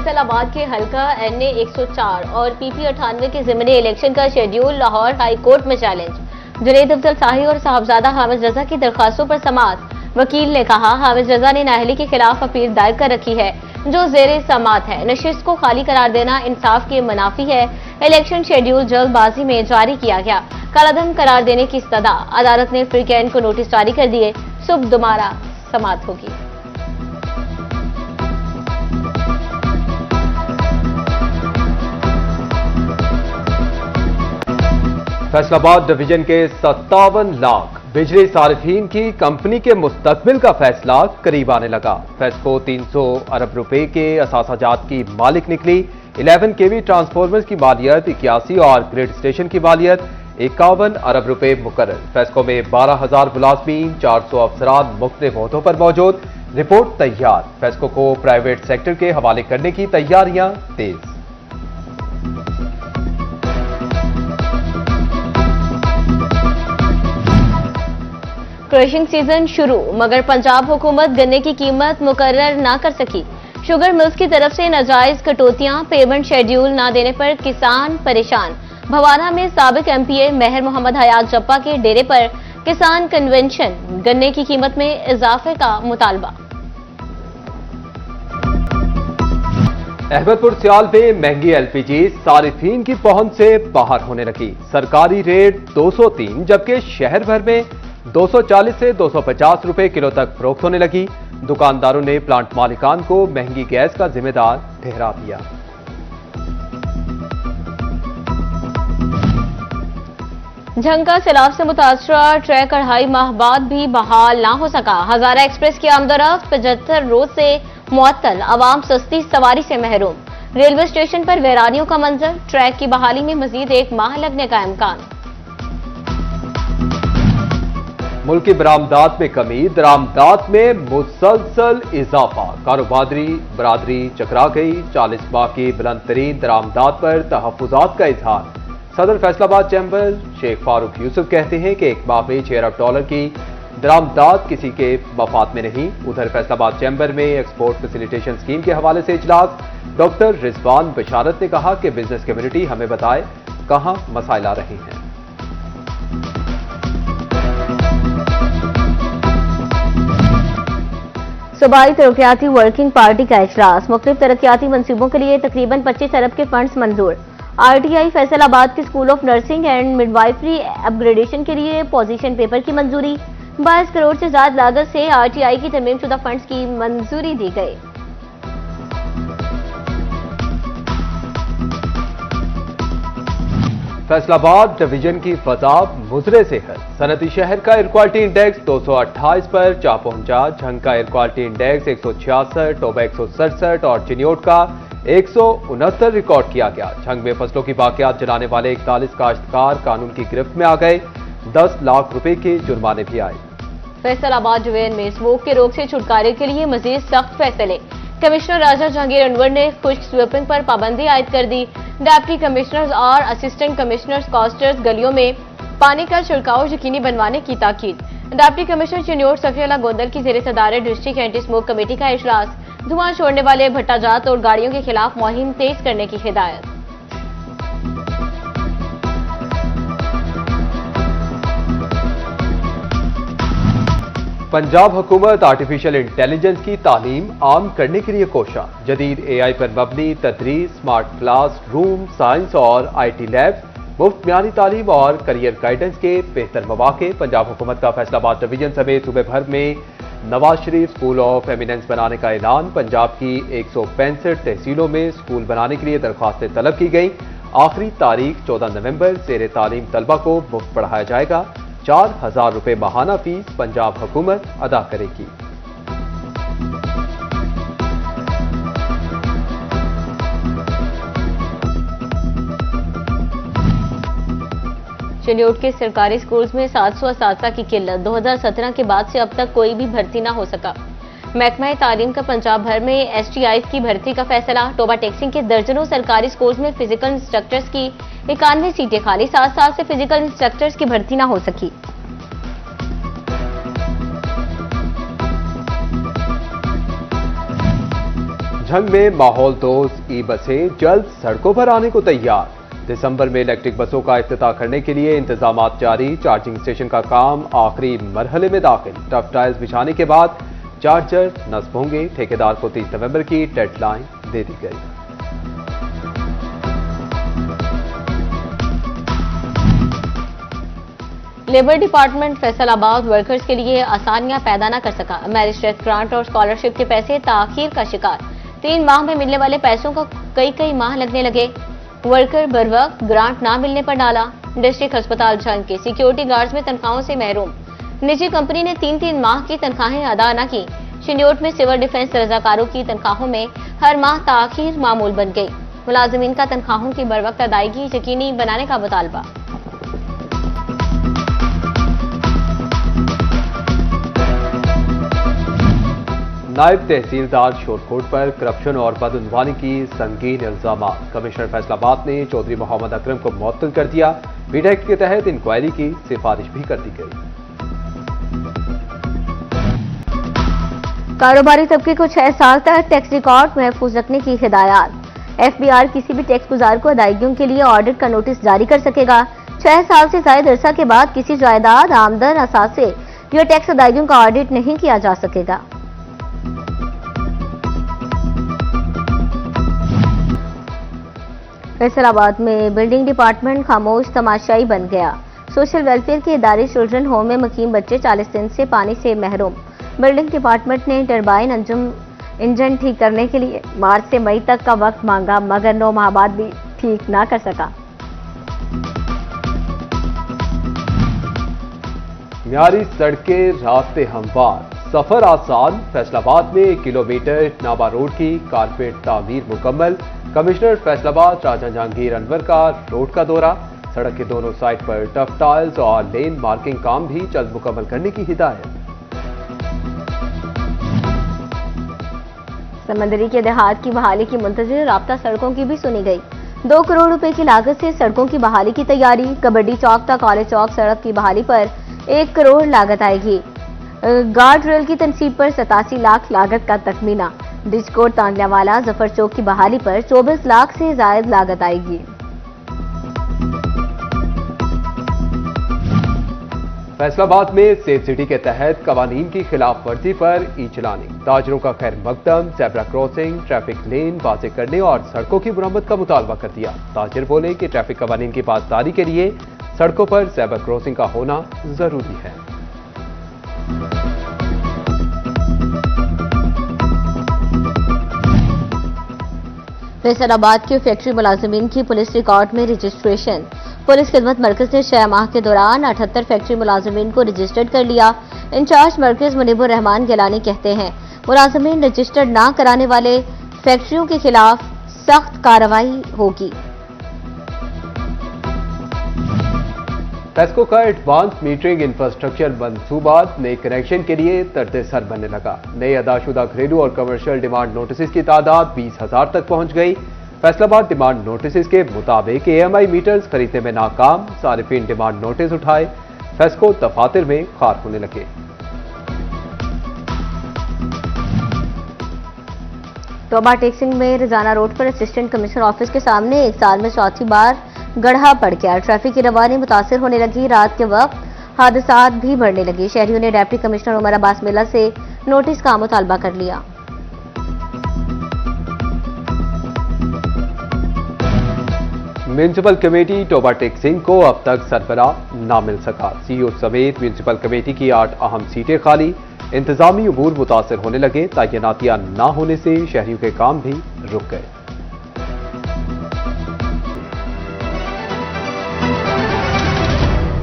फैसलाबाद के हल्का NA 104 और PP 98 के ज़िमनी इलेक्शन का शेड्यूल लाहौर हाई कोर्ट में चैलेंज। जुनैद अफजल शाही और साहबजादा हामिद रजा की दरखास्तों पर समाअत। वकील ने कहा हामिद रजा ने नाअहली के खिलाफ अपील दायर कर रखी है जो ज़ेरे समाअत है। नशिस्त को खाली करार देना इंसाफ के मुनाफी है। इलेक्शन शेड्यूल जल्दबाजी में जारी किया गया। कालाधन करार देने की इस्तदा। अदालत ने फ्रीकैन को नोटिस जारी कर दिए। सुबह दोबारा समाअत होगी। फैसलाबाद डिवीजन के 57 लाख बिजली सारिफीन की कंपनी के मुस्तकबिल का फैसला करीब आने लगा। फेस्को 300 अरब रुपए के असासाजात की मालिक निकली। 11 केवी ट्रांसफॉर्मर्स की मालियत 81 और ग्रिड स्टेशन की मालियत 51 अरब रुपए मुकर्रर। फेस्को में 12,000 मुलाजमीन, 400 अफसरान मुख्तलिफ ओहदों पर मौजूद। रिपोर्ट तैयार। फेस्को को प्राइवेट सेक्टर के हवाले करने की तैयारियां तेज। क्रशिंग सीजन शुरू, मगर पंजाब हुकूमत गन्ने की कीमत मुकर्रर ना कर सकी। शुगर मिल्स की तरफ से नाजायज कटौतियां, पेमेंट शेड्यूल ना देने पर किसान परेशान। भवाना में साबिक MPA मेहर मोहम्मद हयात जप्पा के डेरे पर किसान कन्वेंशन। गन्ने की कीमत में इजाफे का मुतालबा। अहमदपुर सियाल में महंगी LPG सारिफीन की पहुंच से बाहर होने लगी। सरकारी रेट 203 जबकि शहर भर में 240 से 250 रुपए किलो तक फरोख्त होने लगी। दुकानदारों ने प्लांट मालिकान को महंगी गैस का जिम्मेदार ठहरा दिया। झंका सैलाब से मुतासरा ट्रैक 2.5 माह बाद भी बहाल ना हो सका। हजारा एक्सप्रेस की आमदोरफ्त 75 रोज से मुअत्तल। अवाम सस्ती सवारी से महरूम। रेलवे स्टेशन पर वैरानियों का मंजर। ट्रैक की बहाली में मजीद 1 माह लगने का इम्कान। मुल्की बरामदात में कमी, दरामदात में मुसलसल इजाफा। कारोबारी बरादरी चकरा गई। 40 माह की बुलंद तरीन दरामदात पर तहफुजात का इजहार। सदर फैसलाबाद चैम्बर शेख फारूक यूसुफ कहते हैं कि 1 माह में $6 अरब की दरामदात किसी के मफाद में नहीं। उधर फैसलाबाद चैम्बर में एक्सपोर्ट फैसिलिटेशन स्कीम के हवाले से इजलास। डॉक्टर रिजवान बशारत ने कहा कि बिजनेस कम्युनिटी हमें बताए कहां मसाइल आ रहे हैं। सूबाई तरक्याती वर्किंग पार्टी का इजलास। मुख्तलिफ तरक्याती मंसूबों के लिए तकरीबन 25 अरब के फंड्स मंजूर। RTI फैसलाबाद के school of nursing and midwifery upgradation के लिए पोजीशन पेपर की मंजूरी। 22 करोड़ से ज्यादा लागत से RTI की तरमीम शुदा फंड्स की मंजूरी दी गई। फैसलाबाद डिवीजन की फजा मुजरे से है। सनती शहर का एयर क्वालिटी इंडेक्स 228 पर जा पहुंचा। झंग का एयर क्वालिटी इंडेक्स 166, टोबा 167 और चिन्योट का 169 रिकॉर्ड किया गया। झंग में फसलों की बाकियात जलाने वाले 41 काश्तकार कानून की गिरफ्त में आ गए। 10 लाख रुपए के जुर्माने भी आए। फैसलाबाद डिवीजन में स्मोक के रोग से छुटकारे के लिए मजीद सख्त फैसले। कमिश्नर राजा जहांगीर अनवर ने खुश्क स्वीपिंग पर पाबंदी आयद कर दी। डिप्टी कमिश्नर्स और असिस्टेंट कमिश्नर्स कॉस्टर्स गलियों में पानी का छिड़काव यकीनी बनवाने की ताकीद। डिप्टी कमिश्नर चिन्योट सफीउल्लाह गोंदल की ज़ेरे सदारत डिस्ट्रिक्ट एंटी स्मोक कमेटी का इजलास। धुआं छोड़ने वाले भट्टाजात और गाड़ियों के खिलाफ मुहिम तेज करने की हिदायत। पंजाब हुकूमत आर्टिफिशियल इंटेलिजेंस की तालीम आम करने के लिए कोशा। जदीद AI पर मबनी तदरीस, स्मार्ट क्लास रूम, साइंस और IT लैब, मुफ्त म्यानी तालीम और करियर गाइडेंस के बेहतर मौके। पंजाब हुकूमत का फैसलाबाद डिवीजन समेत सूबे भर में Nawaz Sharif school of eminence बनाने का ऐलान। पंजाब की 165 तहसीलों में स्कूल बनाने के लिए दरख्वास्तें तलब की गई। आखिरी तारीख 14 नवंबर। ज़ेरे तालीम तलबा को मुफ्त पढ़ाया जाएगा। 4,000 रुपए माहाना फीस पंजाब हुकूमत अदा करेगी। चिन्योट के सरकारी स्कूल्स में 700 असातिज़ा की किल्लत। 2017 के बाद से अब तक कोई भी भर्ती ना हो सका। महकमा तालीम का पंजाब भर में STIs की भर्ती का फैसला। टोबा टेक्सिंग के दर्जनों सरकारी स्कूल्स में फिजिकल इंस्ट्रक्टर्स की 91 सीटें खाली। 7 साल से फिजिकल इंस्ट्रक्टर्स की भर्ती ना हो सकी। झारझंग में माहौल दोस्त ई बसें जल्द सड़कों पर आने को तैयार। दिसंबर में इलेक्ट्रिक बसों का इफ्तिताह करने के लिए इंतजामात जारी। चार्जिंग स्टेशन का काम आखिरी मरहले में दाखिल। टफ टाइल्स बिछाने के बाद चार्जर नस्ब होंगे। ठेकेदार को 30 नवंबर की डेडलाइन दे दी गई। लेबर डिपार्टमेंट फैसलाबाद वर्कर्स के लिए आसानियां पैदा न कर सका। मैरिज ग्रांट और स्कॉलरशिप के पैसे ताखीर का शिकार। 3 माह में मिलने वाले पैसों को कई माह लगने लगे। वर्कर बरवक्त ग्रांट ना मिलने पर डाला। डिस्ट्रिक्ट अस्पताल झंग के सिक्योरिटी गार्ड्स में तनख्वाहों से महरूम। निजी कंपनी ने 3 माह की तनख्वाहें अदा न की। शिन्योट में सिविल डिफेंस रजाकारों की तनख्वाहों में हर माह ताखीर मामूल बन गई। मुलाजिमीन का तनख्वाहों की बरवक्त अदायगी यकीनी बनाने का मुतालबा। नायब तहसीलदार शोरकोट पर करप्शन और बदउनवानी की संगीन इल्जाम। कमिश्नर फैसलाबाद ने चौधरी मोहम्मद अकरम को मुअत्तल कर दिया। बीड एक्ट के तहत इंक्वायरी की सिफारिश भी कर दी गई। कारोबारी तबके को 6 साल तक टैक्स रिकॉर्ड महफूज रखने की हिदायत। एफबीआर किसी भी टैक्स गुजार को अदायगियों के लिए ऑडिट का नोटिस जारी कर सकेगा। 6 साल से ज्यादा अरसा के बाद किसी जायदाद, आमदन, असासे या टैक्स अदायगियों का ऑडिट नहीं किया जा सकेगा। फैसलाबाद में बिल्डिंग डिपार्टमेंट खामोश तमाशाई बन गया। सोशल वेलफेयर के इदारे चिल्ड्रन होम में मुकीम बच्चे 40 दिन से पानी से महरूम। बिल्डिंग डिपार्टमेंट ने टरबाइन इंजन ठीक करने के लिए मार्च से मई तक का वक्त मांगा, मगर 9 माह बाद भी ठीक ना कर सका। म्यारी सड़कें, रास्ते हमवार, सफर आसान। फैसलाबाद में 1 किलोमीटर नाबा रोड की कारपेट तामीर मुकम्मल। कमिश्नर फैसलाबाद राजा जहांगीर अनवर का रोड का दौरा। सड़क के दोनों साइड पर टफ टाइल्स और लेन मार्किंग काम भी जल्द मुकम्मल करने की हिदायत। समंदरी के देहात की बहाली की मुंतजिर राब्ता सड़कों की भी सुनी गई। 2 करोड़ रुपए की लागत से सड़कों की बहाली की तैयारी। कबड्डी चौक तक कॉलेज चौक सड़क की बहाली पर 1 करोड़ लागत आएगी। गार्ड रेल की तनसीब पर 87 लाख लागत का तखमीना। डिचकोट तांगलावाला जफर चौक की बहाली पर 24 लाख से जायद लागत आएगी। फैसलाबाद में सेफ सिटी के तहत कवानीन की खिलाफ वर्जी पर ई चलानी। ताजरों का खैर मकदम, ज़ेब्रा क्रॉसिंग, ट्रैफिक लेन वाज़े करने और सड़कों की मुरम्मत का मुतालबा कर दिया। ताजिर बोले कि ट्रैफिक कवानीन की पासदारी के लिए सड़कों पर ज़ेब्रा क्रॉसिंग का होना जरूरी है। फैसलाबाद के फैक्ट्री मुलाजिमीन की पुलिस रिकॉर्ड में रजिस्ट्रेशन। पुलिस खिदमत मरकज ने 6 माह के दौरान 78 फैक्ट्री मुलाजिमीन को रजिस्टर्ड कर लिया। इंचार्ज मरकज मुनीबुर रहमान गिलानी कहते हैं, मुलाजिमीन रजिस्टर्ड ना कराने वाले फैक्ट्रियों के खिलाफ सख्त कार्रवाई होगी। टेस्को का एडवांस मीटरिंग इंफ्रास्ट्रक्चर मंसूबा नए कनेक्शन के लिए तर्द-ए-सर बनने लगा। नए अदाशुदा घरेलू और कमर्शियल डिमांड नोटिस की तादाद 20,000 तक पहुंच गई। फैसलाबाद डिमांड नोटिस के मुताबिक AMI मीटर्स खरीदने में नाकाम। सारिफीन डिमांड नोटिस उठाए। फेस्को दफातर में खार होने लगे। टोबा टेक्सिंग में रजाना रोड पर असिस्टेंट कमिश्नर ऑफिस के सामने 1 साल में चौथी बार गड्ढा पड़ गया। ट्रैफिक की रवानी मुतासिर होने लगी। रात के वक्त हादसात भी बढ़ने लगे। शहरियों ने डिप्टी कमिश्नर उमर अब्बास मिल्ला से नोटिस का मुतालबा कर लिया। म्यूनिसिपल कमेटी टोबा टेक्सिंग को अब तक सरबराह ना मिल सका। CEO समेत म्यूनिसिपल कमेटी की 8 अहम सीटें खाली। इंतजामी उमूर मुतासर होने लगे। तैनातियां ना होने से शहरियों के काम भी रुक गए।